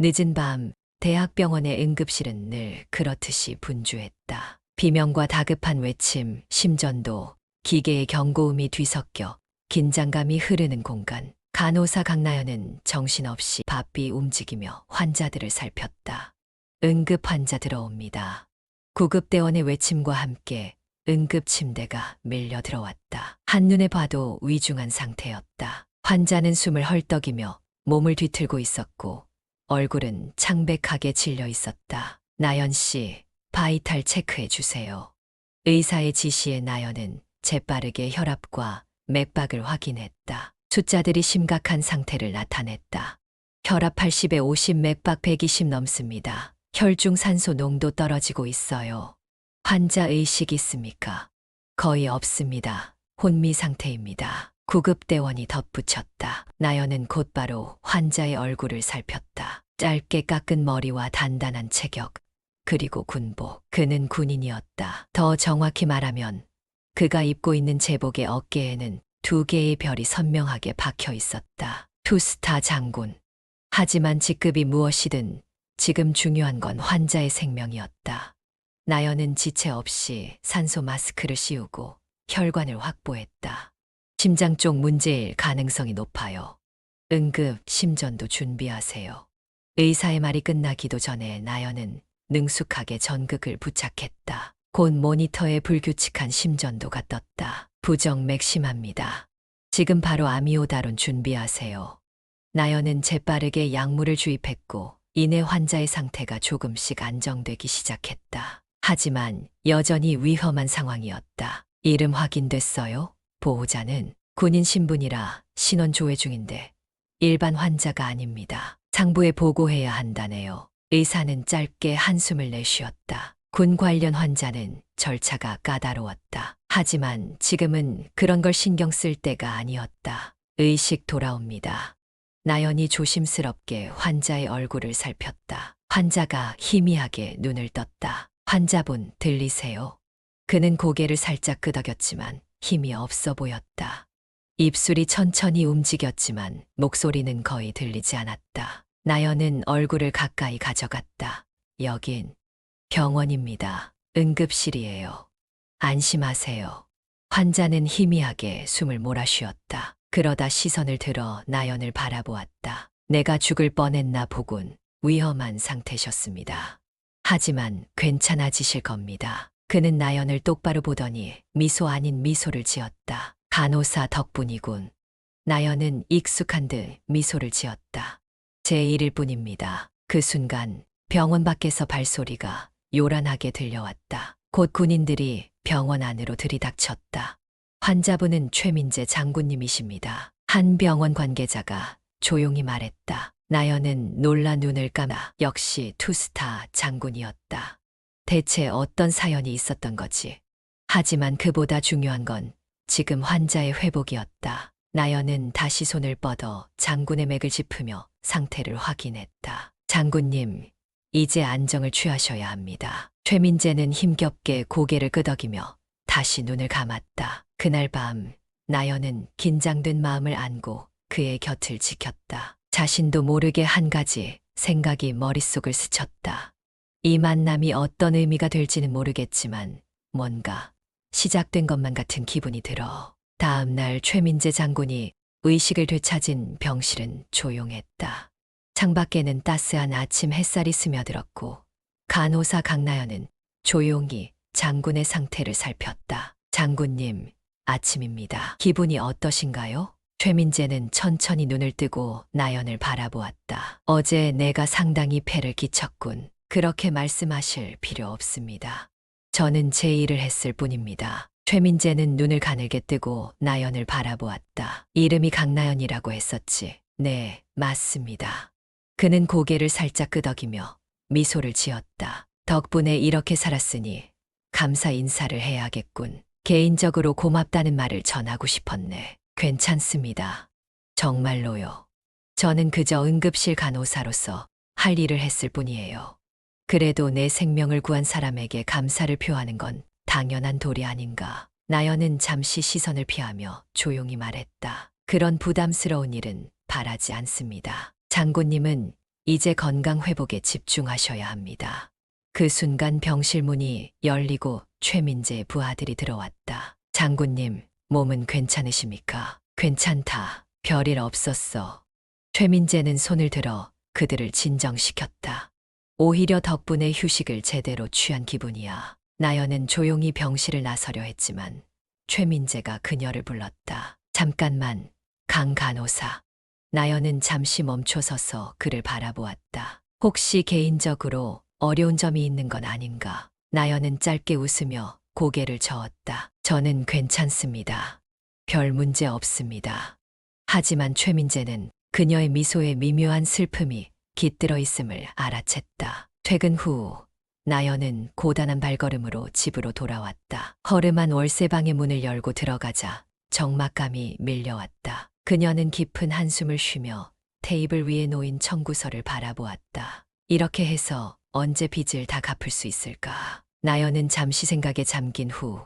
늦은 밤 대학병원의 응급실은 늘 그렇듯이 분주했다. 비명과 다급한 외침, 심전도, 기계의 경고음이 뒤섞여 긴장감이 흐르는 공간. 간호사 강나연은 정신없이 바삐 움직이며 환자들을 살폈다. 응급 환자 들어옵니다. 구급대원의 외침과 함께 응급 침대가 밀려 들어왔다. 한눈에 봐도 위중한 상태였다. 환자는 숨을 헐떡이며 몸을 뒤틀고 있었고 얼굴은 창백하게 질려 있었다. 나연 씨, 바이탈 체크해 주세요. 의사의 지시에 나연은 재빠르게 혈압과 맥박을 확인했다. 숫자들이 심각한 상태를 나타냈다. 혈압 80에 50, 맥박 120 넘습니다. 혈중 산소 농도 떨어지고 있어요. 환자 의식 있습니까? 거의 없습니다. 혼미 상태입니다. 구급대원이 덧붙였다. 나연은 곧바로 환자의 얼굴을 살폈다. 짧게 깎은 머리와 단단한 체격, 그리고 군복. 그는 군인이었다. 더 정확히 말하면 그가 입고 있는 제복의 어깨에는 2개의 별이 선명하게 박혀 있었다. 투스타 장군. 하지만 직급이 무엇이든 지금 중요한 건 환자의 생명이었다. 나연은 지체 없이 산소 마스크를 씌우고 혈관을 확보했다. 심장 쪽 문제일 가능성이 높아요. 응급 심전도 준비하세요. 의사의 말이 끝나기도 전에 나연은 능숙하게 전극을 부착했다. 곧 모니터에 불규칙한 심전도가 떴다. 부정 맥심합니다. 지금 바로 아미오다론 준비하세요. 나연은 재빠르게 약물을 주입했고 이내 환자의 상태가 조금씩 안정되기 시작했다. 하지만 여전히 위험한 상황이었다. 이름 확인됐어요? 보호자는 군인 신분이라 신원 조회 중인데 일반 환자가 아닙니다. 상부에 보고해야 한다네요. 의사는 짧게 한숨을 내쉬었다. 군 관련 환자는 절차가 까다로웠다. 하지만 지금은 그런 걸 신경 쓸 때가 아니었다. 의식 돌아옵니다. 나연이 조심스럽게 환자의 얼굴을 살폈다. 환자가 희미하게 눈을 떴다. 환자분 들리세요? 그는 고개를 살짝 끄덕였지만 힘이 없어 보였다. 입술이 천천히 움직였지만 목소리는 거의 들리지 않았다. 나연은 얼굴을 가까이 가져갔다. 여긴 병원입니다. 응급실이에요. 안심하세요. 환자는 희미하게 숨을 몰아쉬었다. 그러다 시선을 들어 나연을 바라보았다. 내가 죽을 뻔했나 보군. 위험한 상태셨습니다. 하지만 괜찮아지실 겁니다. 그는 나연을 똑바로 보더니 미소 아닌 미소를 지었다. 간호사 덕분이군. 나연은 익숙한 듯 미소를 지었다. 제 일일 뿐입니다. 그 순간 병원 밖에서 발소리가 요란하게 들려왔다. 곧 군인들이 병원 안으로 들이닥쳤다. 환자분은 최민재 장군님이십니다. 한 병원 관계자가 조용히 말했다. 나연은 놀라 눈을 감아 역시 투스타 장군이었다. 대체 어떤 사연이 있었던 거지? 하지만 그보다 중요한 건 지금 환자의 회복이었다. 나연은 다시 손을 뻗어 장군의 맥을 짚으며 상태를 확인했다. 장군님, 이제 안정을 취하셔야 합니다. 최민재는 힘겹게 고개를 끄덕이며 다시 눈을 감았다. 그날 밤 나연은 긴장된 마음을 안고 그의 곁을 지켰다. 자신도 모르게 한 가지 생각이 머릿속을 스쳤다. 이 만남이 어떤 의미가 될지는 모르겠지만 뭔가 시작된 것만 같은 기분이 들어. 다음 날 최민재 장군이 의식을 되찾은 병실은 조용했다. 창밖에는 따스한 아침 햇살이 스며들었고 간호사 강나연은 조용히 장군의 상태를 살폈다. 장군님, 아침입니다. 기분이 어떠신가요? 최민재는 천천히 눈을 뜨고 나연을 바라보았다. 어제 내가 상당히 폐를 끼쳤군. 그렇게 말씀하실 필요 없습니다. 저는 제 일을 했을 뿐입니다. 최민재는 눈을 가늘게 뜨고 나연을 바라보았다. 이름이 강나연이라고 했었지. 네, 맞습니다. 그는 고개를 살짝 끄덕이며 미소를 지었다. 덕분에 이렇게 살았으니 감사 인사를 해야겠군. 개인적으로 고맙다는 말을 전하고 싶었네. 괜찮습니다. 정말로요. 저는 그저 응급실 간호사로서 할 일을 했을 뿐이에요. 그래도 내 생명을 구한 사람에게 감사를 표하는 건 당연한 도리 아닌가. 나연은 잠시 시선을 피하며 조용히 말했다. 그런 부담스러운 일은 바라지 않습니다. 장군님은 이제 건강 회복에 집중하셔야 합니다. 그 순간 병실 문이 열리고 최민재의 부하들이 들어왔다. 장군님, 몸은 괜찮으십니까? 괜찮다. 별일 없었어. 최민재는 손을 들어 그들을 진정시켰다. 오히려 덕분에 휴식을 제대로 취한 기분이야. 나연은 조용히 병실을 나서려 했지만 최민재가 그녀를 불렀다. 잠깐만, 강 간호사. 나연은 잠시 멈춰서서 그를 바라보았다. 혹시 개인적으로 어려운 점이 있는 건 아닌가? 나연은 짧게 웃으며 고개를 저었다. 저는 괜찮습니다. 별 문제 없습니다. 하지만 최민재는 그녀의 미소에 미묘한 슬픔이 깃들어 있음을 알아챘다. 퇴근 후 나연은 고단한 발걸음으로 집으로 돌아왔다. 허름한 월세방의 문을 열고 들어가자 적막감이 밀려왔다. 그녀는 깊은 한숨을 쉬며 테이블 위에 놓인 청구서를 바라보았다. 이렇게 해서 언제 빚을 다 갚을 수 있을까? 나연은 잠시 생각에 잠긴 후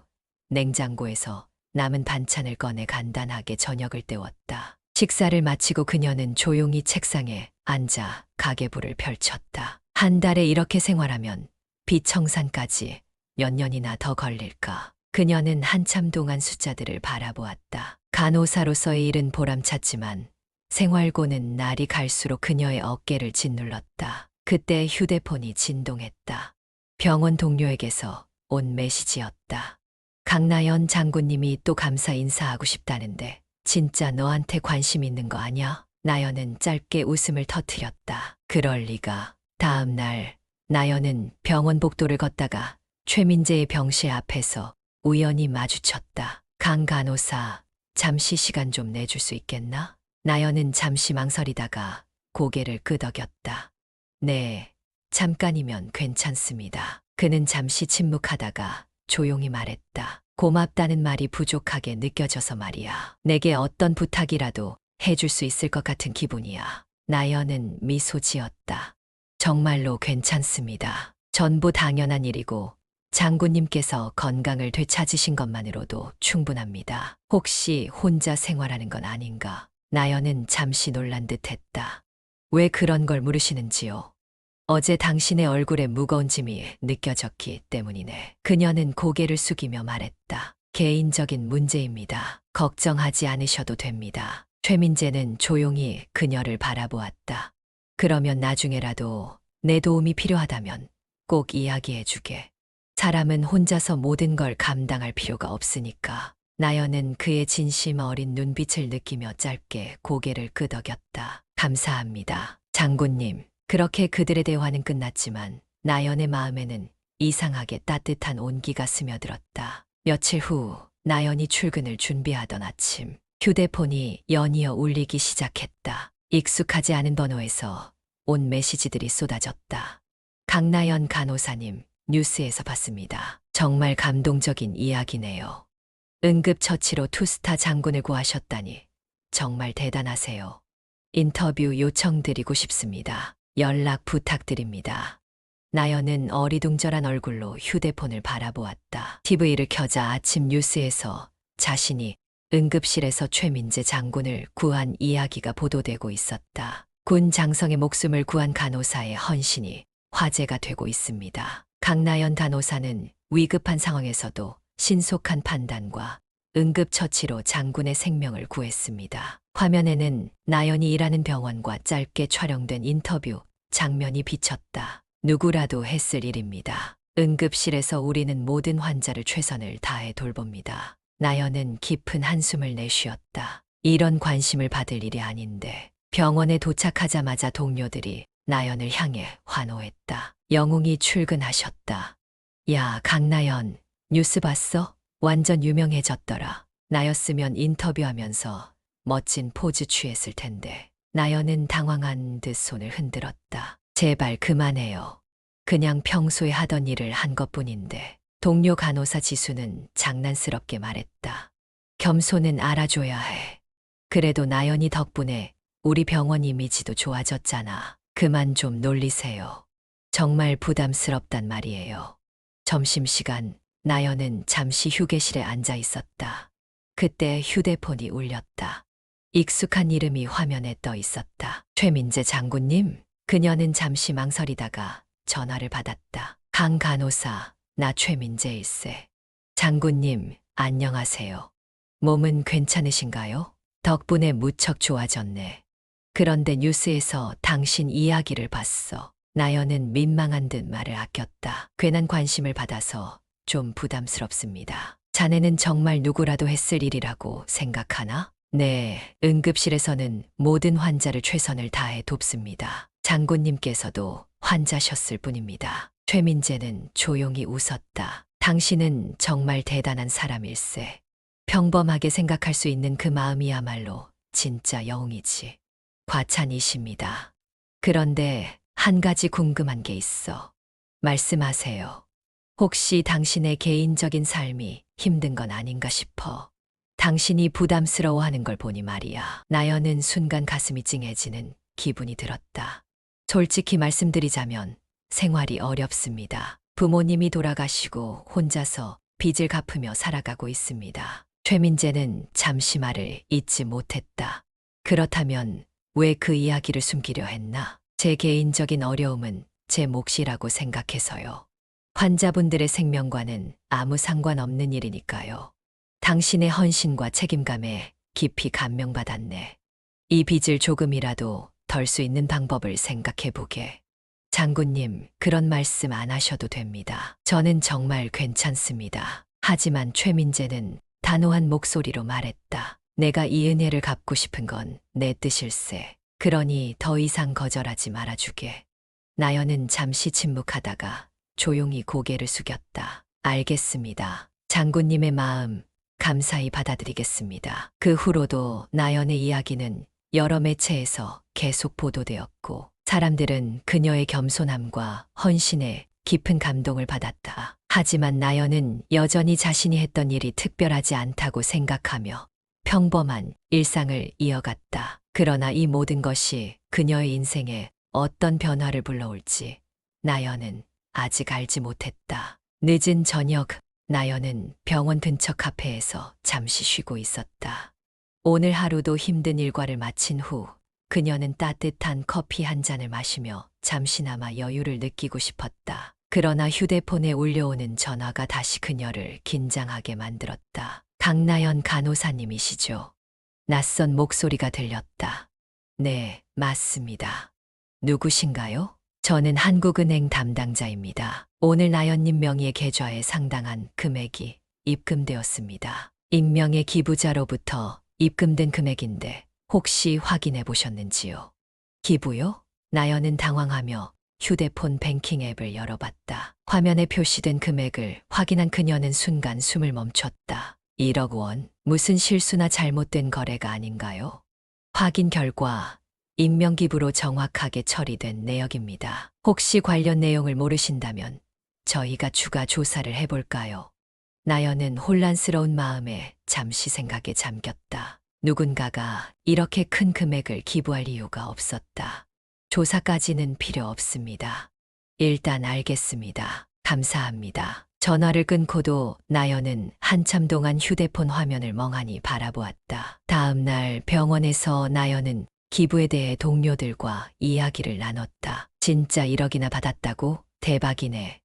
냉장고에서 남은 반찬을 꺼내 간단하게 저녁을 때웠다. 식사를 마치고 그녀는 조용히 책상에 앉아 가계부를 펼쳤다. 한 달에 이렇게 생활하면 빚 청산까지 몇 년이나 더 걸릴까? 그녀는 한참 동안 숫자들을 바라보았다. 간호사로서의 일은 보람찼지만 생활고는 날이 갈수록 그녀의 어깨를 짓눌렀다. 그때 휴대폰이 진동했다. 병원 동료에게서 온 메시지였다. 강나연 장군님이 또 감사 인사하고 싶다는데 진짜 너한테 관심 있는 거 아냐? 나연은 짧게 웃음을 터뜨렸다. 그럴 리가. 다음 날 나연은 병원 복도를 걷다가 최민재의 병실 앞에서 우연히 마주쳤다. 강 간호사, 잠시 시간 좀 내줄 수 있겠나? 나연은 잠시 망설이다가 고개를 끄덕였다. 네, 잠깐이면 괜찮습니다. 그는 잠시 침묵하다가 조용히 말했다. 고맙다는 말이 부족하게 느껴져서 말이야. 내게 어떤 부탁이라도 해줄 수 있을 것 같은 기분이야. 나연은 미소 지었다. 정말로 괜찮습니다. 전부 당연한 일이고 장군님께서 건강을 되찾으신 것만으로도 충분합니다. 혹시 혼자 생활하는 건 아닌가? 나연은 잠시 놀란 듯했다. 왜 그런 걸 물으시는지요? 어제 당신의 얼굴에 무거운 짐이 느껴졌기 때문이네. 그녀는 고개를 숙이며 말했다. 개인적인 문제입니다. 걱정하지 않으셔도 됩니다. 최민재는 조용히 그녀를 바라보았다. 그러면 나중에라도 내 도움이 필요하다면 꼭 이야기해주게. 사람은 혼자서 모든 걸 감당할 필요가 없으니까. 나연은 그의 진심 어린 눈빛을 느끼며 짧게 고개를 끄덕였다. 감사합니다. 장군님. 그렇게 그들의 대화는 끝났지만 나연의 마음에는 이상하게 따뜻한 온기가 스며들었다. 며칠 후 나연이 출근을 준비하던 아침 휴대폰이 연이어 울리기 시작했다. 익숙하지 않은 번호에서 온 메시지들이 쏟아졌다. 강나연 간호사님, 뉴스에서 봤습니다. 정말 감동적인 이야기네요. 응급처치로 투스타 장군을 구하셨다니 정말 대단하세요. 인터뷰 요청드리고 싶습니다. 연락 부탁드립니다. 나연은 어리둥절한 얼굴로 휴대폰을 바라보았다. TV를 켜자 아침 뉴스에서 자신이 응급실에서 최민재 장군을 구한 이야기가 보도되고 있었다. 군 장성의 목숨을 구한 간호사의 헌신이 화제가 되고 있습니다. 강나연 간호사는 위급한 상황에서도 신속한 판단과 응급처치로 장군의 생명을 구했습니다. 화면에는 나연이 일하는 병원과 짧게 촬영된 인터뷰 장면이 비쳤다. 누구라도 했을 일입니다. 응급실에서 우리는 모든 환자를 최선을 다해 돌봅니다. 나연은 깊은 한숨을 내쉬었다. 이런 관심을 받을 일이 아닌데. 병원에 도착하자마자 동료들이 나연을 향해 환호했다. 영웅이 출근하셨다. 야, 강나연, 뉴스 봤어? 완전 유명해졌더라. 나였으면 인터뷰하면서 멋진 포즈 취했을 텐데. 나연은 당황한 듯 손을 흔들었다. 제발 그만해요. 그냥 평소에 하던 일을 한 것뿐인데. 동료 간호사 지수는 장난스럽게 말했다. 겸손은 알아줘야 해. 그래도 나연이 덕분에 우리 병원 이미지도 좋아졌잖아. 그만 좀 놀리세요. 정말 부담스럽단 말이에요. 점심시간 나연은 잠시 휴게실에 앉아 있었다. 그때 휴대폰이 울렸다. 익숙한 이름이 화면에 떠 있었다. 최민재 장군님? 그녀는 잠시 망설이다가 전화를 받았다. 강 간호사, 나 최민재일세. 장군님, 안녕하세요. 몸은 괜찮으신가요? 덕분에 무척 좋아졌네. 그런데 뉴스에서 당신 이야기를 봤어. 나연은 민망한 듯 말을 아꼈다. 괜한 관심을 받아서 좀 부담스럽습니다. 자네는 정말 누구라도 했을 일이라고 생각하나? 네, 응급실에서는 모든 환자를 최선을 다해 돕습니다. 장군님께서도 환자셨을 뿐입니다. 최민재는 조용히 웃었다. 당신은 정말 대단한 사람일세. 평범하게 생각할 수 있는 그 마음이야말로 진짜 영웅이지. 과찬이십니다. 그런데 한 가지 궁금한 게 있어. 말씀하세요. 혹시 당신의 개인적인 삶이 힘든 건 아닌가 싶어. 당신이 부담스러워하는 걸 보니 말이야. 나연은 순간 가슴이 찡해지는 기분이 들었다. 솔직히 말씀드리자면 생활이 어렵습니다. 부모님이 돌아가시고 혼자서 빚을 갚으며 살아가고 있습니다. 최민재는 잠시 말을 잇지 못했다. 그렇다면 왜 그 이야기를 숨기려 했나? 제 개인적인 어려움은 제 몫이라고 생각해서요. 환자분들의 생명과는 아무 상관없는 일이니까요. 당신의 헌신과 책임감에 깊이 감명받았네. 이 빚을 조금이라도 덜 수 있는 방법을 생각해보게. 장군님, 그런 말씀 안 하셔도 됩니다. 저는 정말 괜찮습니다. 하지만 최민재는 단호한 목소리로 말했다. 내가 이 은혜를 갚고 싶은 건 내 뜻일세. 그러니 더 이상 거절하지 말아주게. 나연은 잠시 침묵하다가 조용히 고개를 숙였다. 알겠습니다. 장군님의 마음 감사히 받아들이겠습니다. 그 후로도 나연의 이야기는 여러 매체에서 계속 보도되었고 사람들은 그녀의 겸손함과 헌신에 깊은 감동을 받았다. 하지만 나연은 여전히 자신이 했던 일이 특별하지 않다고 생각하며 평범한 일상을 이어갔다. 그러나 이 모든 것이 그녀의 인생에 어떤 변화를 불러올지 나연은 아직 알지 못했다. 늦은 저녁, 나연은 병원 근처 카페에서 잠시 쉬고 있었다. 오늘 하루도 힘든 일과를 마친 후 그녀는 따뜻한 커피 한 잔을 마시며 잠시나마 여유를 느끼고 싶었다. 그러나 휴대폰에 울려오는 전화가 다시 그녀를 긴장하게 만들었다. 강나연 간호사님이시죠? 낯선 목소리가 들렸다. 네, 맞습니다. 누구신가요? 저는 한국은행 담당자입니다. 오늘 나연님 명의의 계좌에 상당한 금액이 입금되었습니다. 익명의 기부자로부터 입금된 금액인데 혹시 확인해 보셨는지요? 기부요? 나연은 당황하며 휴대폰 뱅킹 앱을 열어봤다. 화면에 표시된 금액을 확인한 그녀는 순간 숨을 멈췄다. 1억 원, 무슨 실수나 잘못된 거래가 아닌가요? 확인 결과 익명기부로 정확하게 처리된 내역입니다. 혹시 관련 내용을 모르신다면 저희가 추가 조사를 해볼까요? 나연은 혼란스러운 마음에 잠시 생각에 잠겼다. 누군가가 이렇게 큰 금액을 기부할 이유가 없었다. 조사까지는 필요 없습니다. 일단 알겠습니다. 감사합니다. 전화를 끊고도 나연은 한참 동안 휴대폰 화면을 멍하니 바라보았다. 다음 날 병원에서 나연은 기부에 대해 동료들과 이야기를 나눴다. 진짜 1억이나 받았다고? 대박이네.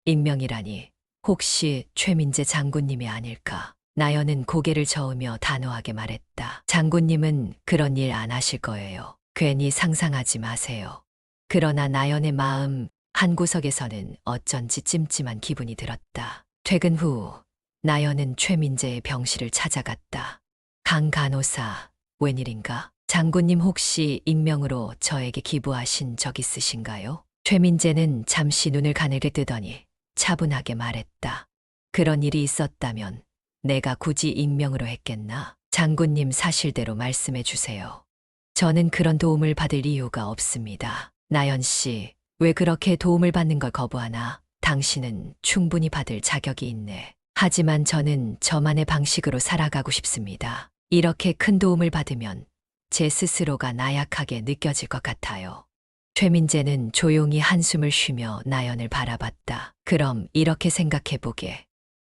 익명이라니. 혹시 최민재 장군님이 아닐까? 나연은 고개를 저으며 단호하게 말했다. 장군님은 그런 일 안 하실 거예요. 괜히 상상하지 마세요. 그러나 나연의 마음 한구석에서는 어쩐지 찜찜한 기분이 들었다. 퇴근 후 나연은 최민재의 병실을 찾아갔다. 강 간호사, 웬일인가? 장군님 혹시 익명으로 저에게 기부하신 적 있으신가요? 최민재는 잠시 눈을 가늘게 뜨더니 차분하게 말했다. 그런 일이 있었다면 내가 굳이 익명으로 했겠나? 장군님 사실대로 말씀해 주세요. 저는 그런 도움을 받을 이유가 없습니다. 나연 씨, 왜 그렇게 도움을 받는 걸 거부하나? 당신은 충분히 받을 자격이 있네. 하지만 저는 저만의 방식으로 살아가고 싶습니다. 이렇게 큰 도움을 받으면 제 스스로가 나약하게 느껴질 것 같아요. 최민재는 조용히 한숨을 쉬며 나연을 바라봤다. 그럼 이렇게 생각해보게.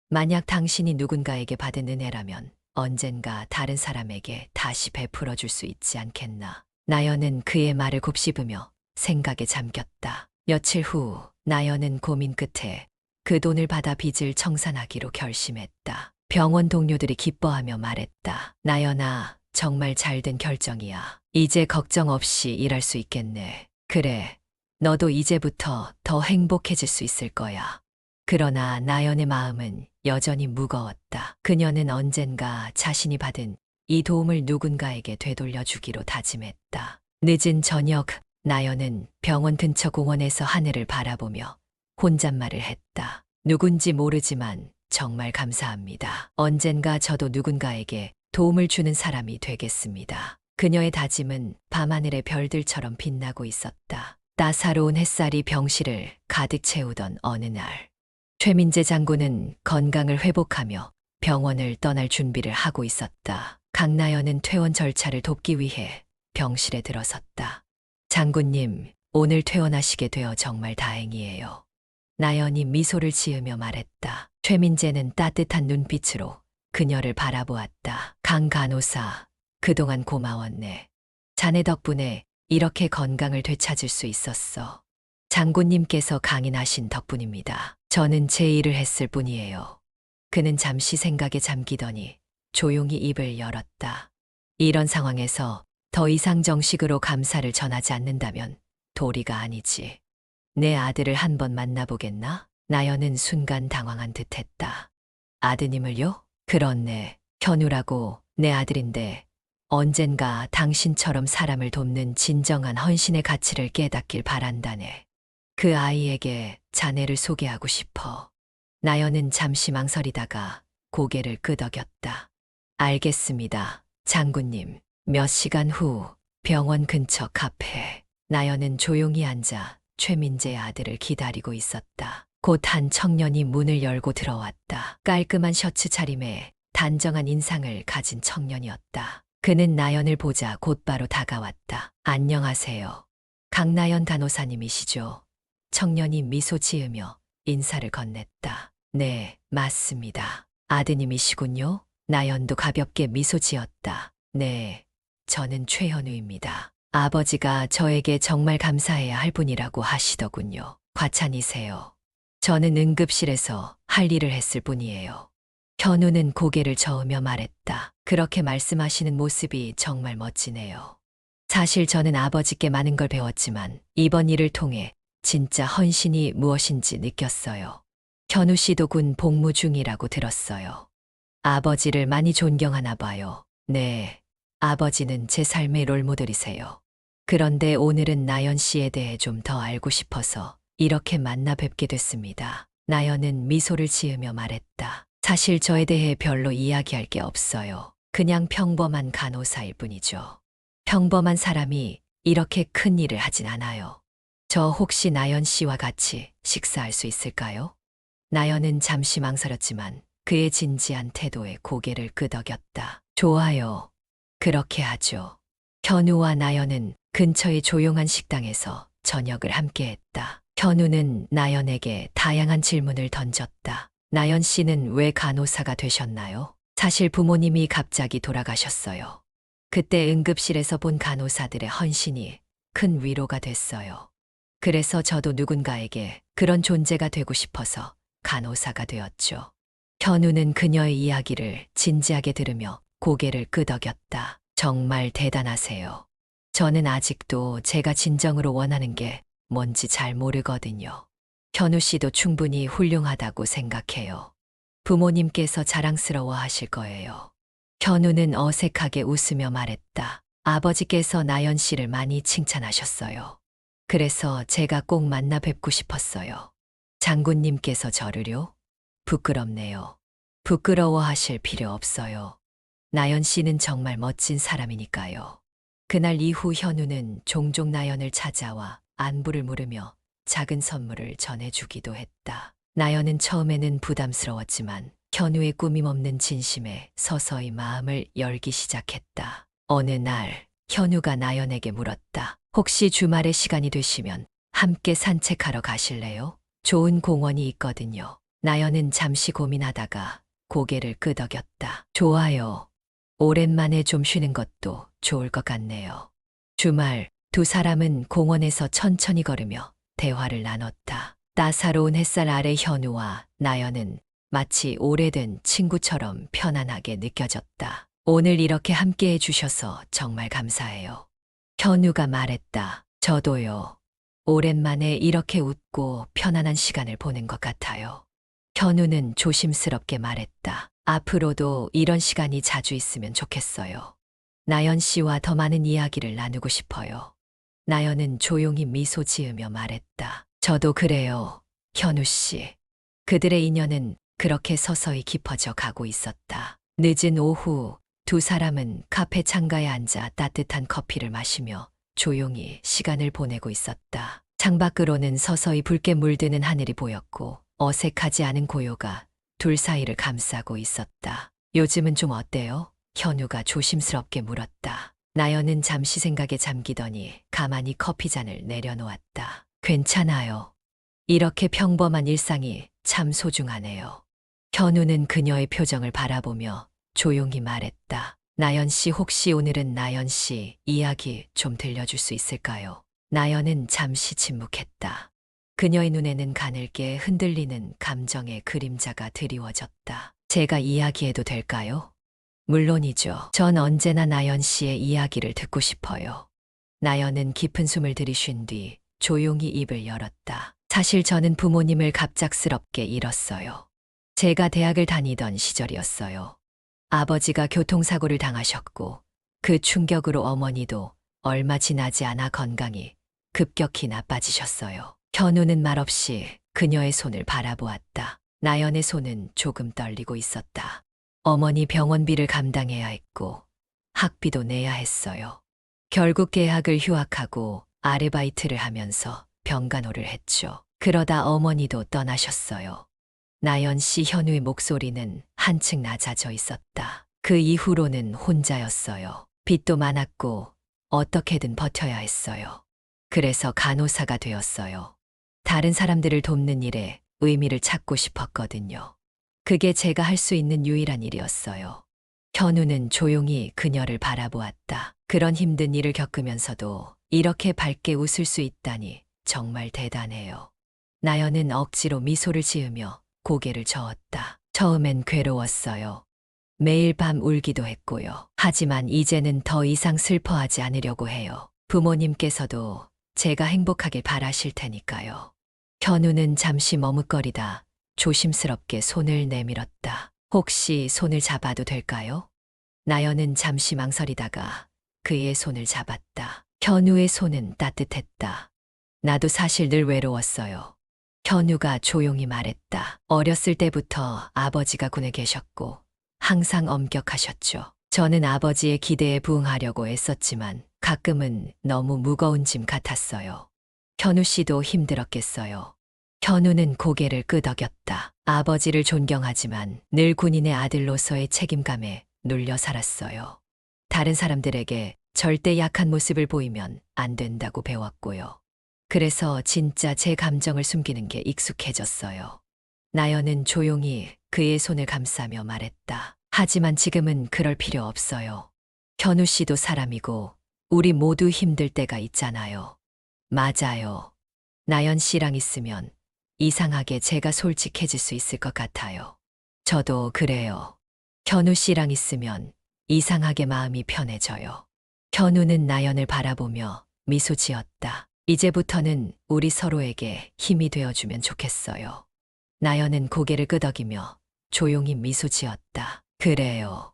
만약 당신이 누군가에게 받은 은혜라면 언젠가 다른 사람에게 다시 베풀어 줄 수 있지 않겠나. 나연은 그의 말을 곱씹으며 생각에 잠겼다. 며칠 후 나연은 고민 끝에 그 돈을 받아 빚을 청산하기로 결심했다. 병원 동료들이 기뻐하며 말했다. 나연아, 정말 잘된 결정이야. 이제 걱정 없이 일할 수 있겠네. 그래, 너도 이제부터 더 행복해질 수 있을 거야. 그러나 나연의 마음은 여전히 무거웠다. 그녀는 언젠가 자신이 받은 이 도움을 누군가에게 되돌려주기로 다짐했다. 늦은 저녁, 나연은 병원 근처 공원에서 하늘을 바라보며 혼잣말을 했다. 누군지 모르지만 정말 감사합니다. 언젠가 저도 누군가에게 도움을 주는 사람이 되겠습니다. 그녀의 다짐은 밤하늘의 별들처럼 빛나고 있었다. 따사로운 햇살이 병실을 가득 채우던 어느 날, 최민재 장군은 건강을 회복하며 병원을 떠날 준비를 하고 있었다. 강나연은 퇴원 절차를 돕기 위해 병실에 들어섰다. 장군님, 오늘 퇴원하시게 되어 정말 다행이에요. 나연이 미소를 지으며 말했다. 최민재는 따뜻한 눈빛으로 그녀를 바라보았다. 강 간호사, 그동안 고마웠네. 자네 덕분에 이렇게 건강을 되찾을 수 있었어. 장군님께서 강인하신 덕분입니다. 저는 제 일을 했을 뿐이에요. 그는 잠시 생각에 잠기더니 조용히 입을 열었다. 이런 상황에서 더 이상 정식으로 감사를 전하지 않는다면 도리가 아니지. 내 아들을 한번 만나보겠나? 나연은 순간 당황한 듯했다. 아드님을요? 그렇네. 현우라고 내 아들인데 언젠가 당신처럼 사람을 돕는 진정한 헌신의 가치를 깨닫길 바란다네. 그 아이에게 자네를 소개하고 싶어. 나연은 잠시 망설이다가 고개를 끄덕였다. 알겠습니다, 장군님. 몇 시간 후 병원 근처 카페. 나연은 조용히 앉아 최민재의 아들을 기다리고 있었다. 곧 한 청년이 문을 열고 들어왔다. 깔끔한 셔츠 차림에 단정한 인상을 가진 청년이었다. 그는 나연을 보자 곧바로 다가왔다. 안녕하세요. 강나연 간호사님이시죠? 청년이 미소 지으며 인사를 건넸다. 네, 맞습니다. 아드님이시군요. 나연도 가볍게 미소 지었다. 네, 저는 최현우입니다. 아버지가 저에게 정말 감사해야 할 분이라고 하시더군요. 과찬이세요. 저는 응급실에서 할 일을 했을 뿐이에요. 현우는 고개를 저으며 말했다. 그렇게 말씀하시는 모습이 정말 멋지네요. 사실 저는 아버지께 많은 걸 배웠지만 이번 일을 통해 진짜 헌신이 무엇인지 느꼈어요. 현우 씨도 군 복무 중이라고 들었어요. 아버지를 많이 존경하나 봐요. 네, 아버지는 제 삶의 롤모델이세요. 그런데 오늘은 나연 씨에 대해 좀 더 알고 싶어서 이렇게 만나 뵙게 됐습니다. 나연은 미소를 지으며 말했다. 사실 저에 대해 별로 이야기할 게 없어요. 그냥 평범한 간호사일 뿐이죠. 평범한 사람이 이렇게 큰 일을 하진 않아요. 저 혹시 나연 씨와 같이 식사할 수 있을까요? 나연은 잠시 망설였지만 그의 진지한 태도에 고개를 끄덕였다. 좋아요. 그렇게 하죠. 현우와 나연은 근처의 조용한 식당에서 저녁을 함께했다. 현우는 나연에게 다양한 질문을 던졌다. 나연 씨는 왜 간호사가 되셨나요? 사실 부모님이 갑자기 돌아가셨어요. 그때 응급실에서 본 간호사들의 헌신이 큰 위로가 됐어요. 그래서 저도 누군가에게 그런 존재가 되고 싶어서 간호사가 되었죠. 현우는 그녀의 이야기를 진지하게 들으며 고개를 끄덕였다. 정말 대단하세요. 저는 아직도 제가 진정으로 원하는 게 뭔지 잘 모르거든요. 현우 씨도 충분히 훌륭하다고 생각해요. 부모님께서 자랑스러워 하실 거예요. 현우는 어색하게 웃으며 말했다. 아버지께서 나연 씨를 많이 칭찬하셨어요. 그래서 제가 꼭 만나 뵙고 싶었어요. 장군님께서 저를요? 부끄럽네요. 부끄러워하실 필요 없어요. 나연 씨는 정말 멋진 사람이니까요. 그날 이후 현우는 종종 나연을 찾아와 안부를 물으며 작은 선물을 전해주기도 했다. 나연은 처음에는 부담스러웠지만 현우의 꾸밈없는 진심에 서서히 마음을 열기 시작했다. 어느 날 현우가 나연에게 물었다. 혹시 주말에 시간이 되시면 함께 산책하러 가실래요? 좋은 공원이 있거든요. 나연은 잠시 고민하다가 고개를 끄덕였다. 좋아요. 오랜만에 좀 쉬는 것도 좋을 것 같네요. 주말 두 사람은 공원에서 천천히 걸으며 대화를 나눴다. 따사로운 햇살 아래 현우와 나연은 마치 오래된 친구처럼 편안하게 느껴졌다. 오늘 이렇게 함께 해주셔서 정말 감사해요. 현우가 말했다. 저도요. 오랜만에 이렇게 웃고 편안한 시간을 보낸 것 같아요. 현우는 조심스럽게 말했다. 앞으로도 이런 시간이 자주 있으면 좋겠어요. 나연 씨와 더 많은 이야기를 나누고 싶어요. 나연은 조용히 미소 지으며 말했다. 저도 그래요, 현우 씨. 그들의 인연은 그렇게 서서히 깊어져 가고 있었다. 늦은 오후 두 사람은 카페 창가에 앉아 따뜻한 커피를 마시며 조용히 시간을 보내고 있었다. 창밖으로는 서서히 붉게 물드는 하늘이 보였고 어색하지 않은 고요가 둘 사이를 감싸고 있었다. 요즘은 좀 어때요? 현우가 조심스럽게 물었다. 나연은 잠시 생각에 잠기더니 가만히 커피잔을 내려놓았다. 괜찮아요. 이렇게 평범한 일상이 참 소중하네요. 현우는 그녀의 표정을 바라보며 조용히 말했다. 나연 씨 혹시 오늘은 나연 씨 이야기 좀 들려줄 수 있을까요? 나연은 잠시 침묵했다. 그녀의 눈에는 가늘게 흔들리는 감정의 그림자가 드리워졌다. 제가 이야기해도 될까요? 물론이죠. 전 언제나 나연 씨의 이야기를 듣고 싶어요. 나연은 깊은 숨을 들이쉰 뒤 조용히 입을 열었다. 사실 저는 부모님을 갑작스럽게 잃었어요. 제가 대학을 다니던 시절이었어요. 아버지가 교통사고를 당하셨고 그 충격으로 어머니도 얼마 지나지 않아 건강이 급격히 나빠지셨어요. 현우는 말없이 그녀의 손을 바라보았다. 나연의 손은 조금 떨리고 있었다. 어머니 병원비를 감당해야 했고 학비도 내야 했어요. 결국 계약을 휴학하고 아르바이트를 하면서 병간호를 했죠. 그러다 어머니도 떠나셨어요. 나연 씨 현우의 목소리는 한층 낮아져 있었다. 그 이후로는 혼자였어요. 빚도 많았고 어떻게든 버텨야 했어요. 그래서 간호사가 되었어요. 다른 사람들을 돕는 일에 의미를 찾고 싶었거든요. 그게 제가 할 수 있는 유일한 일이었어요. 현우는 조용히 그녀를 바라보았다. 그런 힘든 일을 겪으면서도 이렇게 밝게 웃을 수 있다니 정말 대단해요. 나연은 억지로 미소를 지으며 고개를 저었다. 처음엔 괴로웠어요. 매일 밤 울기도 했고요. 하지만 이제는 더 이상 슬퍼하지 않으려고 해요. 부모님께서도 제가 행복하길 바라실 테니까요. 현우는 잠시 머뭇거리다 조심스럽게 손을 내밀었다. 혹시 손을 잡아도 될까요? 나연은 잠시 망설이다가 그의 손을 잡았다. 현우의 손은 따뜻했다. 나도 사실 늘 외로웠어요. 현우가 조용히 말했다. 어렸을 때부터 아버지가 군에 계셨고 항상 엄격하셨죠. 저는 아버지의 기대에 부응하려고 애썼지만 가끔은 너무 무거운 짐 같았어요. 현우 씨도 힘들었겠어요. 현우는 고개를 끄덕였다. 아버지를 존경하지만 늘 군인의 아들로서의 책임감에 눌려 살았어요. 다른 사람들에게 절대 약한 모습을 보이면 안 된다고 배웠고요. 그래서 진짜 제 감정을 숨기는 게 익숙해졌어요. 나연은 조용히 그의 손을 감싸며 말했다. 하지만 지금은 그럴 필요 없어요. 현우 씨도 사람이고 우리 모두 힘들 때가 있잖아요. 맞아요. 나연 씨랑 있으면 이상하게 제가 솔직해질 수 있을 것 같아요. 저도 그래요. 현우 씨랑 있으면 이상하게 마음이 편해져요. 현우는 나연을 바라보며 미소 지었다. 이제부터는 우리 서로에게 힘이 되어주면 좋겠어요. 나연은 고개를 끄덕이며 조용히 미소 지었다. 그래요.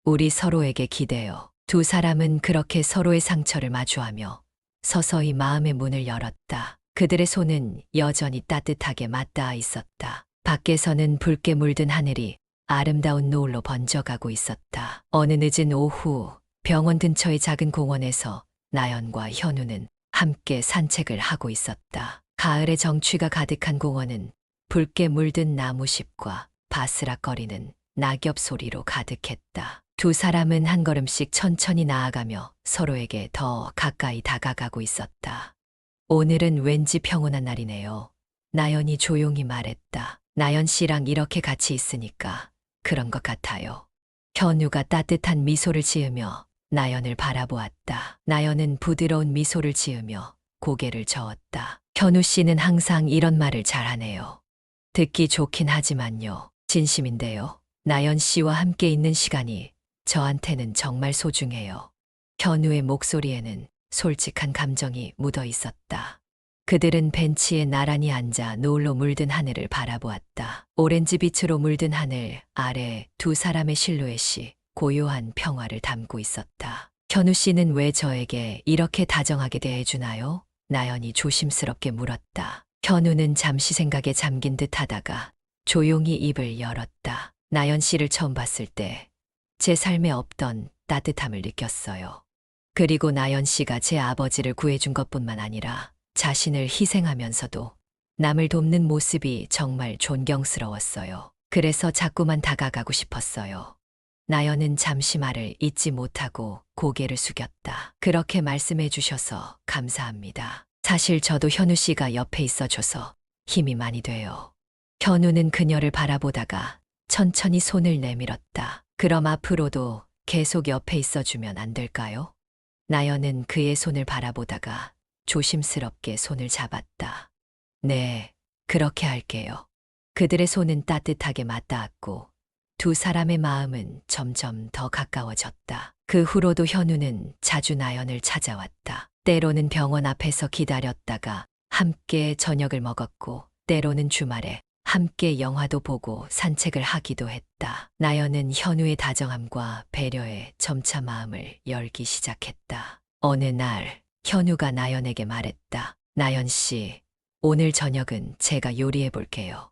우리 서로에게 기대요. 두 사람은 그렇게 서로의 상처를 마주하며 서서히 마음의 문을 열었다. 그들의 손은 여전히 따뜻하게 맞닿아 있었다. 밖에서는 붉게 물든 하늘이 아름다운 노을로 번져가고 있었다. 어느 늦은 오후 병원 근처의 작은 공원에서 나연과 현우는 함께 산책을 하고 있었다. 가을의 정취가 가득한 공원은 붉게 물든 나무잎과 바스락거리는 낙엽 소리로 가득했다. 두 사람은 한 걸음씩 천천히 나아가며 서로에게 더 가까이 다가가고 있었다. 오늘은 왠지 평온한 날이네요. 나연이 조용히 말했다. 나연 씨랑 이렇게 같이 있으니까 그런 것 같아요. 현우가 따뜻한 미소를 지으며 나연을 바라보았다. 나연은 부드러운 미소를 지으며 고개를 저었다. 현우 씨는 항상 이런 말을 잘하네요. 듣기 좋긴 하지만요. 진심인데요. 나연 씨와 함께 있는 시간이 저한테는 정말 소중해요. 현우의 목소리에는 솔직한 감정이 묻어 있었다. 그들은 벤치에 나란히 앉아 노을로 물든 하늘을 바라보았다. 오렌지빛으로 물든 하늘 아래 두 사람의 실루엣이 고요한 평화를 담고 있었다. 현우 씨는 왜 저에게 이렇게 다정하게 대해주나요? 나연이 조심스럽게 물었다. 현우는 잠시 생각에 잠긴 듯 하다가 조용히 입을 열었다. 나연 씨를 처음 봤을 때 제 삶에 없던 따뜻함을 느꼈어요. 그리고 나연 씨가 제 아버지를 구해준 것뿐만 아니라 자신을 희생하면서도 남을 돕는 모습이 정말 존경스러웠어요. 그래서 자꾸만 다가가고 싶었어요. 나연은 잠시 말을 잇지 못하고 고개를 숙였다. 그렇게 말씀해 주셔서 감사합니다. 사실 저도 현우 씨가 옆에 있어줘서 힘이 많이 돼요. 현우는 그녀를 바라보다가 천천히 손을 내밀었다. 그럼 앞으로도 계속 옆에 있어주면 안 될까요? 나연은 그의 손을 바라보다가 조심스럽게 손을 잡았다. 네, 그렇게 할게요. 그들의 손은 따뜻하게 맞닿았고 두 사람의 마음은 점점 더 가까워졌다. 그 후로도 현우는 자주 나연을 찾아왔다. 때로는 병원 앞에서 기다렸다가 함께 저녁을 먹었고 때로는 주말에 함께 영화도 보고 산책을 하기도 했다. 나연은 현우의 다정함과 배려에 점차 마음을 열기 시작했다. 어느 날 현우가 나연에게 말했다. 나연 씨, 오늘 저녁은 제가 요리해 볼게요.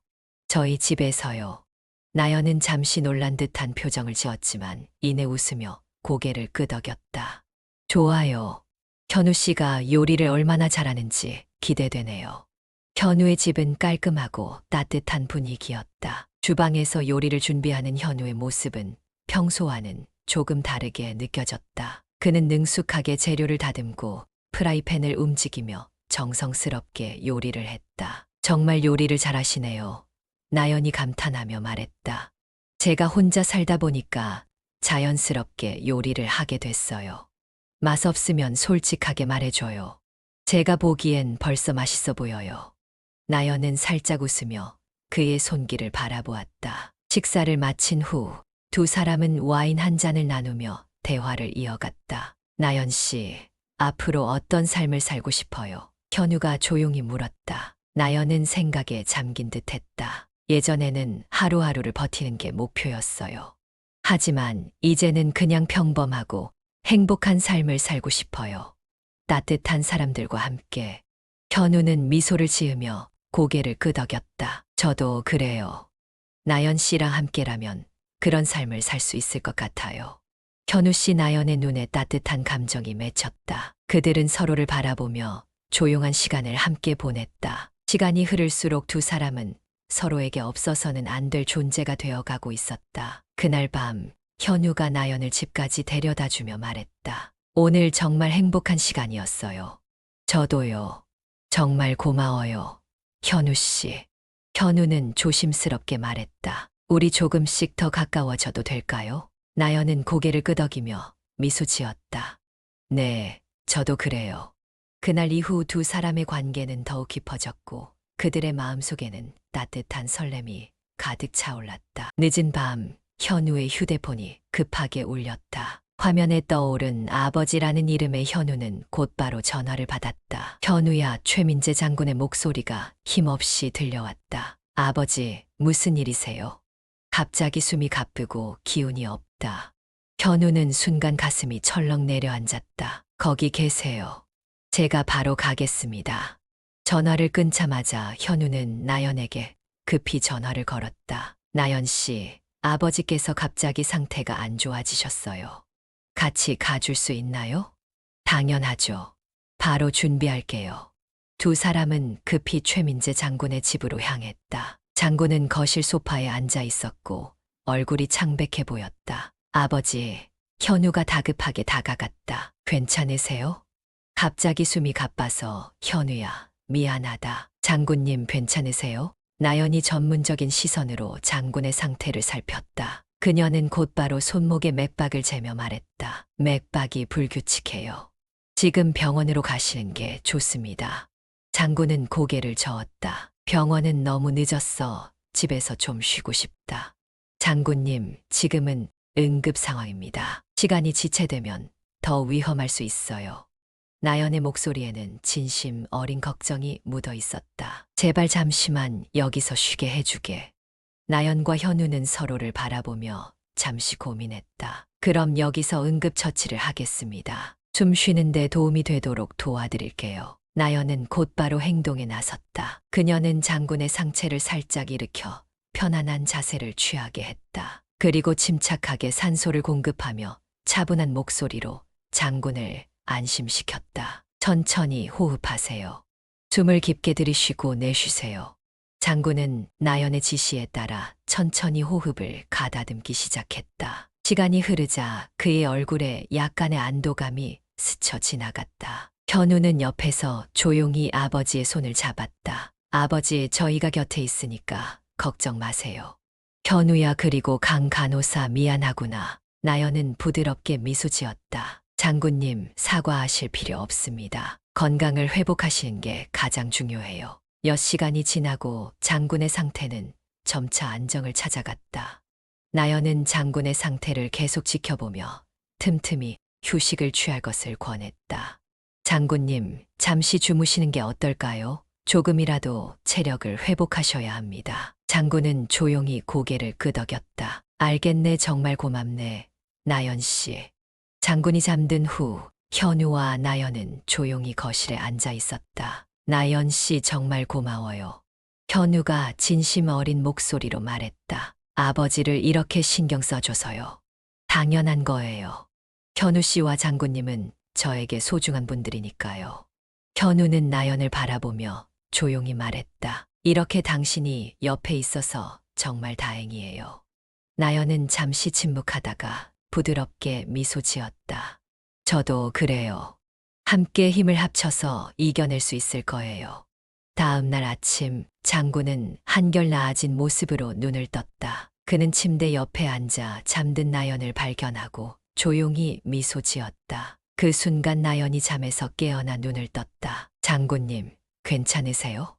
저희 집에서요. 나연은 잠시 놀란 듯한 표정을 지었지만 이내 웃으며 고개를 끄덕였다. 좋아요. 현우 씨가 요리를 얼마나 잘하는지 기대되네요. 현우의 집은 깔끔하고 따뜻한 분위기였다. 주방에서 요리를 준비하는 현우의 모습은 평소와는 조금 다르게 느껴졌다. 그는 능숙하게 재료를 다듬고 프라이팬을 움직이며 정성스럽게 요리를 했다. 정말 요리를 잘하시네요. 나연이 감탄하며 말했다. 제가 혼자 살다 보니까 자연스럽게 요리를 하게 됐어요. 맛없으면 솔직하게 말해줘요. 제가 보기엔 벌써 맛있어 보여요. 나연은 살짝 웃으며 그의 손길을 바라보았다. 식사를 마친 후 두 사람은 와인 한 잔을 나누며 대화를 이어갔다. 나연 씨, 앞으로 어떤 삶을 살고 싶어요? 현우가 조용히 물었다. 나연은 생각에 잠긴 듯 했다. 예전에는 하루하루를 버티는 게 목표였어요. 하지만 이제는 그냥 평범하고 행복한 삶을 살고 싶어요. 따뜻한 사람들과 함께. 현우는 미소를 지으며 고개를 끄덕였다. 저도 그래요. 나연 씨랑 함께라면 그런 삶을 살 수 있을 것 같아요. 현우 씨 나연의 눈에 따뜻한 감정이 맺혔다. 그들은 서로를 바라보며 조용한 시간을 함께 보냈다. 시간이 흐를수록 두 사람은 서로에게 없어서는 안 될 존재가 되어가고 있었다. 그날 밤 현우가 나연을 집까지 데려다주며 말했다. 오늘 정말 행복한 시간이었어요. 저도요. 정말 고마워요. 현우 씨. 현우는 조심스럽게 말했다. 우리 조금씩 더 가까워져도 될까요? 나연은 고개를 끄덕이며 미소 지었다. 네, 저도 그래요. 그날 이후 두 사람의 관계는 더욱 깊어졌고 그들의 마음속에는 따뜻한 설렘이 가득 차올랐다. 늦은 밤 현우의 휴대폰이 급하게 울렸다. 화면에 떠오른 아버지라는 이름의 현우는 곧바로 전화를 받았다. 현우야, 최민재 장군의 목소리가 힘없이 들려왔다. 아버지, 무슨 일이세요? 갑자기 숨이 가쁘고 기운이 없다. 현우는 순간 가슴이 철렁 내려앉았다. 거기 계세요. 제가 바로 가겠습니다. 전화를 끊자마자 현우는 나연에게 급히 전화를 걸었다. 나연 씨, 아버지께서 갑자기 상태가 안 좋아지셨어요. 같이 가줄 수 있나요? 당연하죠. 바로 준비할게요. 두 사람은 급히 최민재 장군의 집으로 향했다. 장군은 거실 소파에 앉아 있었고 얼굴이 창백해 보였다. 아버지, 현우가 다급하게 다가갔다. 괜찮으세요? 갑자기 숨이 가빠서 현우야, 미안하다. 장군님 괜찮으세요? 나연이 전문적인 시선으로 장군의 상태를 살폈다. 그녀는 곧바로 손목에 맥박을 재며 말했다. 맥박이 불규칙해요. 지금 병원으로 가시는 게 좋습니다. 장군은 고개를 저었다. 병원은 너무 늦었어. 집에서 좀 쉬고 싶다. 장군님, 지금은 응급 상황입니다. 시간이 지체되면 더 위험할 수 있어요. 나연의 목소리에는 진심 어린 걱정이 묻어 있었다. 제발 잠시만 여기서 쉬게 해주게. 나연과 현우는 서로를 바라보며 잠시 고민했다. 그럼 여기서 응급처치를 하겠습니다. 숨 쉬는데 도움이 되도록 도와드릴게요. 나연은 곧바로 행동에 나섰다. 그녀는 장군의 상체를 살짝 일으켜 편안한 자세를 취하게 했다. 그리고 침착하게 산소를 공급하며 차분한 목소리로 장군을 안심시켰다. 천천히 호흡하세요. 숨을 깊게 들이쉬고 내쉬세요. 장군은 나연의 지시에 따라 천천히 호흡을 가다듬기 시작했다. 시간이 흐르자 그의 얼굴에 약간의 안도감이 스쳐 지나갔다. 현우는 옆에서 조용히 아버지의 손을 잡았다. 아버지, 저희가 곁에 있으니까 걱정 마세요. 현우야, 그리고 강 간호사 미안하구나. 나연은 부드럽게 미소 지었다. 장군님, 사과하실 필요 없습니다. 건강을 회복하시는 게 가장 중요해요. 몇 시간이 지나고 장군의 상태는 점차 안정을 찾아갔다. 나연은 장군의 상태를 계속 지켜보며 틈틈이 휴식을 취할 것을 권했다. 장군님, 잠시 주무시는 게 어떨까요? 조금이라도 체력을 회복하셔야 합니다. 장군은 조용히 고개를 끄덕였다. 알겠네, 정말 고맙네, 나연 씨. 장군이 잠든 후 현우와 나연은 조용히 거실에 앉아 있었다. 나연 씨, 정말 고마워요. 현우가 진심 어린 목소리로 말했다. 아버지를 이렇게 신경 써줘서요. 당연한 거예요. 현우 씨와 장군님은 저에게 소중한 분들이니까요. 현우는 나연을 바라보며 조용히 말했다. 이렇게 당신이 옆에 있어서 정말 다행이에요. 나연은 잠시 침묵하다가 부드럽게 미소 지었다. 저도 그래요. 함께 힘을 합쳐서 이겨낼 수 있을 거예요. 다음 날 아침, 장군은 한결 나아진 모습으로 눈을 떴다. 그는 침대 옆에 앉아 잠든 나연을 발견하고 조용히 미소 지었다. 그 순간 나연이 잠에서 깨어나 눈을 떴다. 장군님, 괜찮으세요?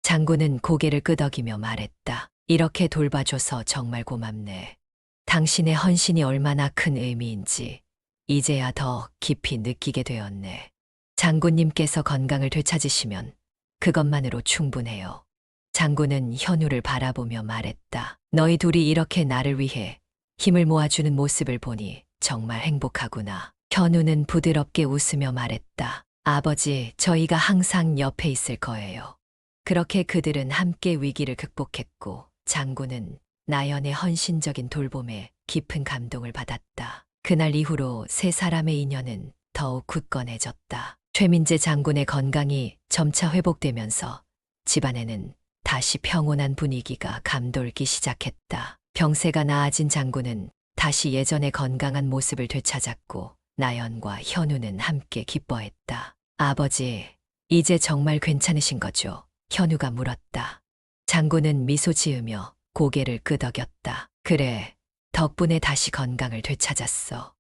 장군은 고개를 끄덕이며 말했다. 이렇게 돌봐줘서 정말 고맙네. 당신의 헌신이 얼마나 큰 의미인지 이제야 더 깊이 느끼게 되었네. 장군님께서 건강을 되찾으시면 그것만으로 충분해요. 장군은 현우를 바라보며 말했다. 너희 둘이 이렇게 나를 위해 힘을 모아주는 모습을 보니 정말 행복하구나. 현우는 부드럽게 웃으며 말했다. 아버지, 저희가 항상 옆에 있을 거예요. 그렇게 그들은 함께 위기를 극복했고 장군은 나연의 헌신적인 돌봄에 깊은 감동을 받았다. 그날 이후로 세 사람의 인연은 더욱 굳건해졌다. 최민재 장군의 건강이 점차 회복되면서 집안에는 다시 평온한 분위기가 감돌기 시작했다. 병세가 나아진 장군은 다시 예전의 건강한 모습을 되찾았고 나연과 현우는 함께 기뻐했다. 아버지, 이제 정말 괜찮으신 거죠? 현우가 물었다. 장군은 미소 지으며 고개를 끄덕였다. 그래, 덕분에 다시 건강을 되찾았어.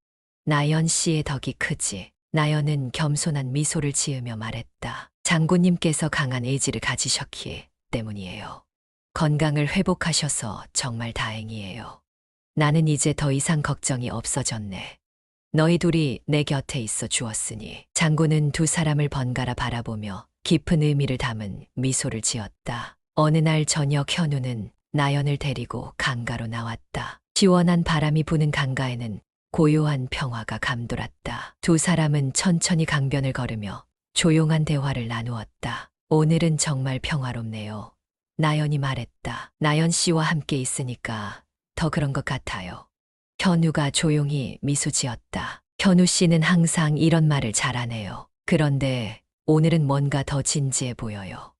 나연 씨의 덕이 크지. 나연은 겸손한 미소를 지으며 말했다. 장군님께서 강한 의지를 가지셨기 때문이에요. 건강을 회복하셔서 정말 다행이에요. 나는 이제 더 이상 걱정이 없어졌네. 너희 둘이 내 곁에 있어 주었으니. 장군은 두 사람을 번갈아 바라보며 깊은 의미를 담은 미소를 지었다. 어느 날 저녁 현우는 나연을 데리고 강가로 나왔다. 시원한 바람이 부는 강가에는 고요한 평화가 감돌았다. 두 사람은 천천히 강변을 걸으며 조용한 대화를 나누었다. 오늘은 정말 평화롭네요. 나연이 말했다. 나연 씨와 함께 있으니까 더 그런 것 같아요. 현우가 조용히 미소 지었다. 현우 씨는 항상 이런 말을 잘하네요. 그런데 오늘은 뭔가 더 진지해 보여요.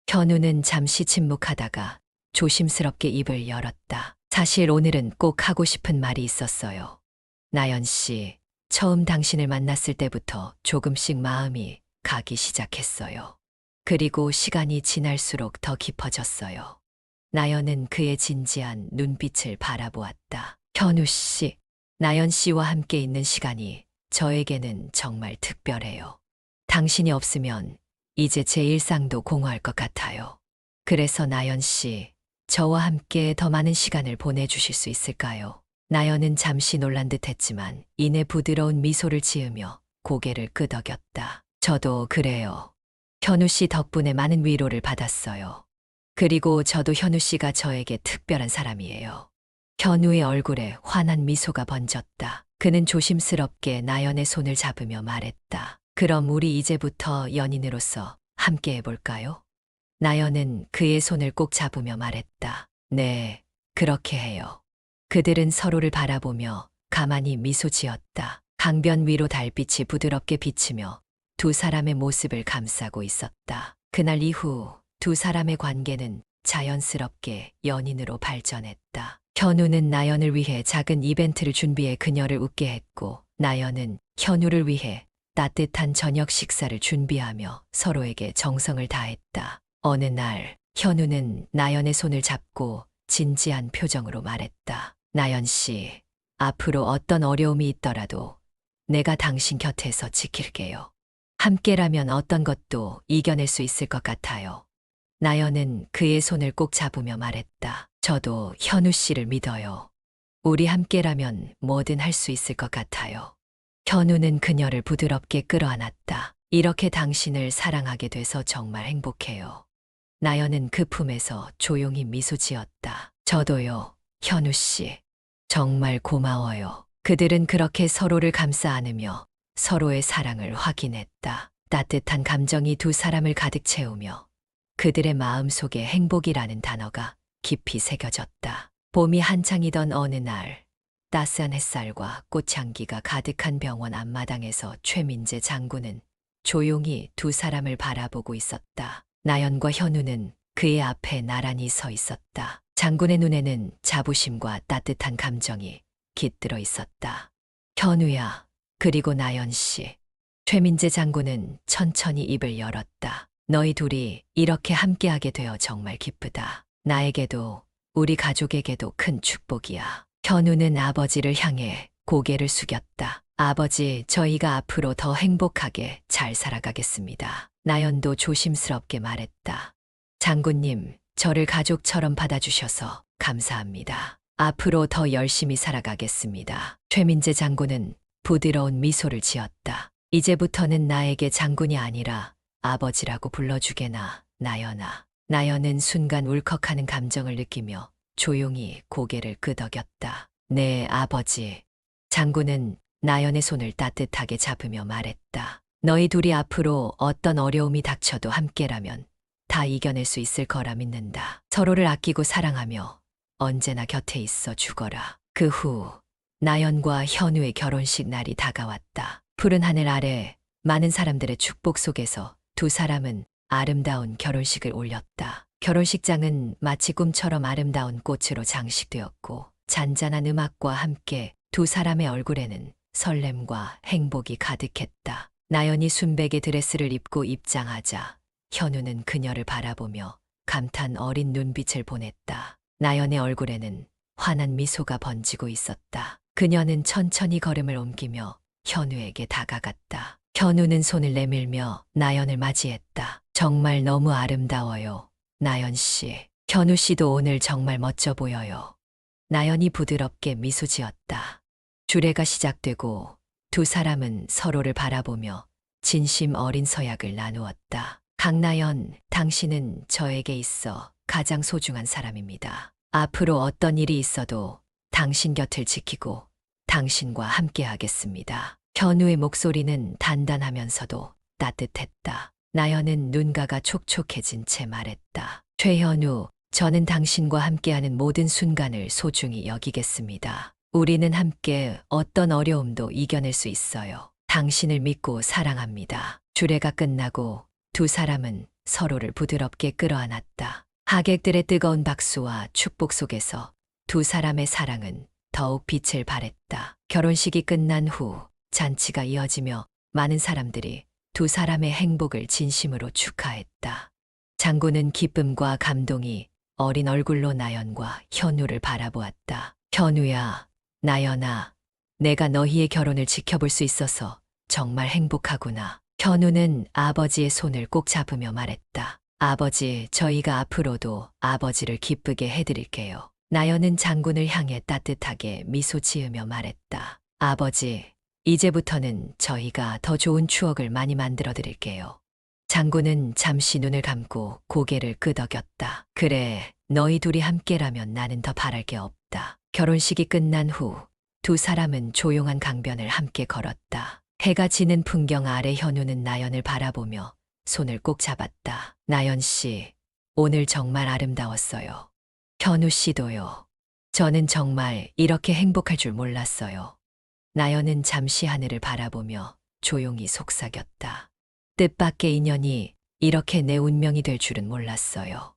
현우는 잠시 침묵하다가 조심스럽게 입을 열었다. 사실 오늘은 꼭 하고 싶은 말이 있었어요. 나연 씨, 처음 당신을 만났을 때부터 조금씩 마음이 가기 시작했어요. 그리고 시간이 지날수록 더 깊어졌어요. 나연은 그의 진지한 눈빛을 바라보았다. 현우 씨, 나연 씨와 함께 있는 시간이 저에게는 정말 특별해요. 당신이 없으면 이제 제 일상도 공허할 것 같아요. 그래서 나연 씨, 저와 함께 더 많은 시간을 보내주실 수 있을까요? 나연은 잠시 놀란 듯 했지만 이내 부드러운 미소를 지으며 고개를 끄덕였다. 저도 그래요. 현우 씨 덕분에 많은 위로를 받았어요. 그리고 저도 현우 씨가 저에게 특별한 사람이에요. 현우의 얼굴에 환한 미소가 번졌다. 그는 조심스럽게 나연의 손을 잡으며 말했다. 그럼 우리 이제부터 연인으로서 함께 해볼까요? 나연은 그의 손을 꼭 잡으며 말했다. 네, 그렇게 해요. 그들은 서로를 바라보며 가만히 미소 지었다. 강변 위로 달빛이 부드럽게 비치며 두 사람의 모습을 감싸고 있었다. 그날 이후 두 사람의 관계는 자연스럽게 연인으로 발전했다. 현우는 나연을 위해 작은 이벤트를 준비해 그녀를 웃게 했고, 나연은 현우를 위해 따뜻한 저녁 식사를 준비하며 서로에게 정성을 다했다. 어느 날, 현우는 나연의 손을 잡고 진지한 표정으로 말했다. 나연 씨, 앞으로 어떤 어려움이 있더라도 내가 당신 곁에서 지킬게요. 함께라면 어떤 것도 이겨낼 수 있을 것 같아요. 나연은 그의 손을 꼭 잡으며 말했다. 저도 현우 씨를 믿어요. 우리 함께라면 뭐든 할 수 있을 것 같아요. 현우는 그녀를 부드럽게 끌어안았다. 이렇게 당신을 사랑하게 돼서 정말 행복해요. 나연은 그 품에서 조용히 미소 지었다. 저도요, 현우 씨. 정말 고마워요. 그들은 그렇게 서로를 감싸 안으며 서로의 사랑을 확인했다. 따뜻한 감정이 두 사람을 가득 채우며 그들의 마음 속에 행복이라는 단어가 깊이 새겨졌다. 봄이 한창이던 어느 날, 따스한 햇살과 꽃향기가 가득한 병원 앞마당에서 최민재 장군은 조용히 두 사람을 바라보고 있었다. 나연과 현우는 그의 앞에 나란히 서 있었다. 장군의 눈에는 자부심과 따뜻한 감정이 깃들어 있었다. 현우야, 그리고 나연 씨. 최민재 장군은 천천히 입을 열었다. 너희 둘이 이렇게 함께하게 되어 정말 기쁘다. 나에게도 우리 가족에게도 큰 축복이야. 현우는 아버지를 향해 고개를 숙였다. 아버지, 저희가 앞으로 더 행복하게 잘 살아가겠습니다. 나연도 조심스럽게 말했다. 장군님, 저를 가족처럼 받아주셔서 감사합니다. 앞으로 더 열심히 살아가겠습니다. 최민재 장군은 부드러운 미소를 지었다. 이제부터는 나에게 장군이 아니라 아버지라고 불러주게나, 나연아. 나연은 순간 울컥하는 감정을 느끼며 조용히 고개를 끄덕였다. 네, 아버지. 장군은 나연의 손을 따뜻하게 잡으며 말했다. 너희 둘이 앞으로 어떤 어려움이 닥쳐도 함께라면 다 이겨낼 수 있을 거라 믿는다. 서로를 아끼고 사랑하며 언제나 곁에 있어 주거라. 그 후 나연과 현우의 결혼식 날이 다가왔다. 푸른 하늘 아래 많은 사람들의 축복 속에서 두 사람은 아름다운 결혼식을 올렸다. 결혼식장은 마치 꿈처럼 아름다운 꽃으로 장식되었고 잔잔한 음악과 함께 두 사람의 얼굴에는 설렘과 행복이 가득했다. 나연이 순백의 드레스를 입고 입장하자 현우는 그녀를 바라보며 감탄 어린 눈빛을 보냈다. 나연의 얼굴에는 환한 미소가 번지고 있었다. 그녀는 천천히 걸음을 옮기며 현우에게 다가갔다. 현우는 손을 내밀며 나연을 맞이했다. 정말 너무 아름다워요. 나연 씨. 현우 씨도 오늘 정말 멋져 보여요. 나연이 부드럽게 미소 지었다. 주례가 시작되고 두 사람은 서로를 바라보며 진심 어린 서약을 나누었다. 강나연, 당신은 저에게 있어 가장 소중한 사람입니다. 앞으로 어떤 일이 있어도 당신 곁을 지키고 당신과 함께 하겠습니다. 현우의 목소리는 단단하면서도 따뜻했다. 나연은 눈가가 촉촉해진 채 말했다. 최현우, 저는 당신과 함께하는 모든 순간을 소중히 여기겠습니다. 우리는 함께 어떤 어려움도 이겨낼 수 있어요. 당신을 믿고 사랑합니다. 주례가 끝나고 두 사람은 서로를 부드럽게 끌어안았다. 하객들의 뜨거운 박수와 축복 속에서 두 사람의 사랑은 더욱 빛을 발했다. 결혼식이 끝난 후 잔치가 이어지며 많은 사람들이 두 사람의 행복을 진심으로 축하했다. 장군은 기쁨과 감동이 어린 얼굴로 나연과 현우를 바라보았다. 현우야, 나연아, 내가 너희의 결혼을 지켜볼 수 있어서 정말 행복하구나. 현우는 아버지의 손을 꼭 잡으며 말했다. 아버지, 저희가 앞으로도 아버지를 기쁘게 해드릴게요. 나연은 장군을 향해 따뜻하게 미소 지으며 말했다. 아버지, 이제부터는 저희가 더 좋은 추억을 많이 만들어 드릴게요. 장군은 잠시 눈을 감고 고개를 끄덕였다. 그래, 너희 둘이 함께라면 나는 더 바랄 게 없다. 결혼식이 끝난 후 두 사람은 조용한 강변을 함께 걸었다. 해가 지는 풍경 아래 현우는 나연을 바라보며 손을 꼭 잡았다. 나연 씨, 오늘 정말 아름다웠어요. 현우 씨도요. 저는 정말 이렇게 행복할 줄 몰랐어요. 나연은 잠시 하늘을 바라보며 조용히 속삭였다. 뜻밖의 인연이 이렇게 내 운명이 될 줄은 몰랐어요.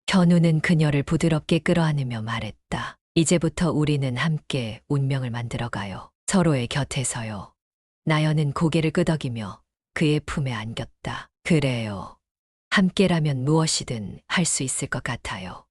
현우는 그녀를 부드럽게 끌어안으며 말했다. 이제부터 우리는 함께 운명을 만들어가요. 서로의 곁에서요. 나연은 고개를 끄덕이며 그의 품에 안겼다. 그래요. 함께라면 무엇이든 할 수 있을 것 같아요.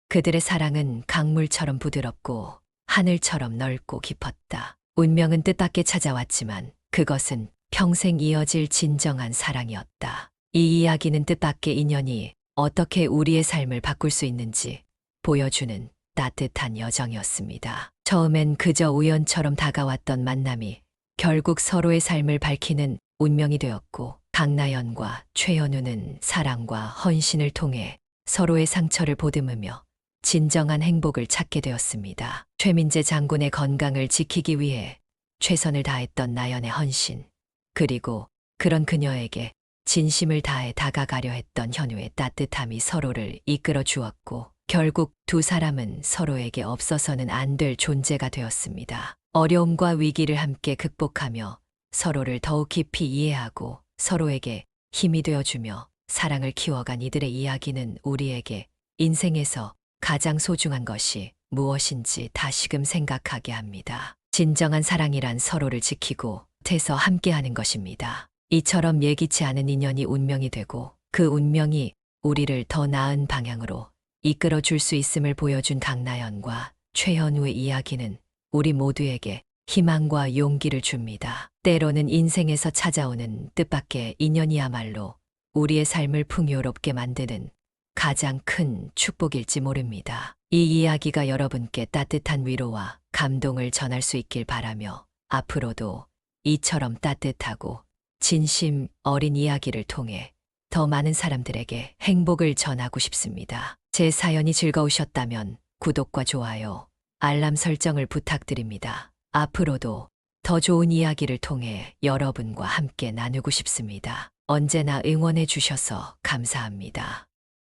그들의 사랑은 강물처럼 부드럽고 하늘처럼 넓고 깊었다. 운명은 뜻밖의 찾아왔지만 그것은 평생 이어질 진정한 사랑이었다. 이 이야기는 뜻밖의 인연이 어떻게 우리의 삶을 바꿀 수 있는지 보여주는 따뜻한 여정이었습니다. 처음엔 그저 우연처럼 다가왔던 만남이 결국 서로의 삶을 밝히는 운명이 되었고, 강나연과 최현우는 사랑과 헌신을 통해 서로의 상처를 보듬으며 진정한 행복을 찾게 되었습니다. 최민재 장군의 건강을 지키기 위해 최선을 다했던 나연의 헌신, 그리고 그런 그녀에게 진심을 다해 다가가려 했던 현우의 따뜻함이 서로를 이끌어 주었고, 결국 두 사람은 서로에게 없어서는 안 될 존재가 되었습니다. 어려움과 위기를 함께 극복하며 서로를 더욱 깊이 이해하고 서로에게 힘이 되어주며 사랑을 키워간 이들의 이야기는 우리에게 인생에서 가장 소중한 것이 무엇인지 다시금 생각하게 합니다. 진정한 사랑이란 서로를 지키고 곁에서 함께하는 것입니다. 이처럼 예기치 않은 인연이 운명이 되고 그 운명이 우리를 더 나은 방향으로 이끌어 줄 수 있음을 보여준 강나연과 최현우의 이야기는 우리 모두에게 희망과 용기를 줍니다. 때로는 인생에서 찾아오는 뜻밖의 인연이야말로 우리의 삶을 풍요롭게 만드는 가장 큰 축복일지 모릅니다. 이 이야기가 여러분께 따뜻한 위로와 감동을 전할 수 있길 바라며 앞으로도 이처럼 따뜻하고 진심 어린 이야기를 통해 더 많은 사람들에게 행복을 전하고 싶습니다. 제 사연이 즐거우셨다면 구독과 좋아요, 알람 설정을 부탁드립니다. 앞으로도 더 좋은 이야기를 통해 여러분과 함께 나누고 싶습니다. 언제나 응원해 주셔서 감사합니다.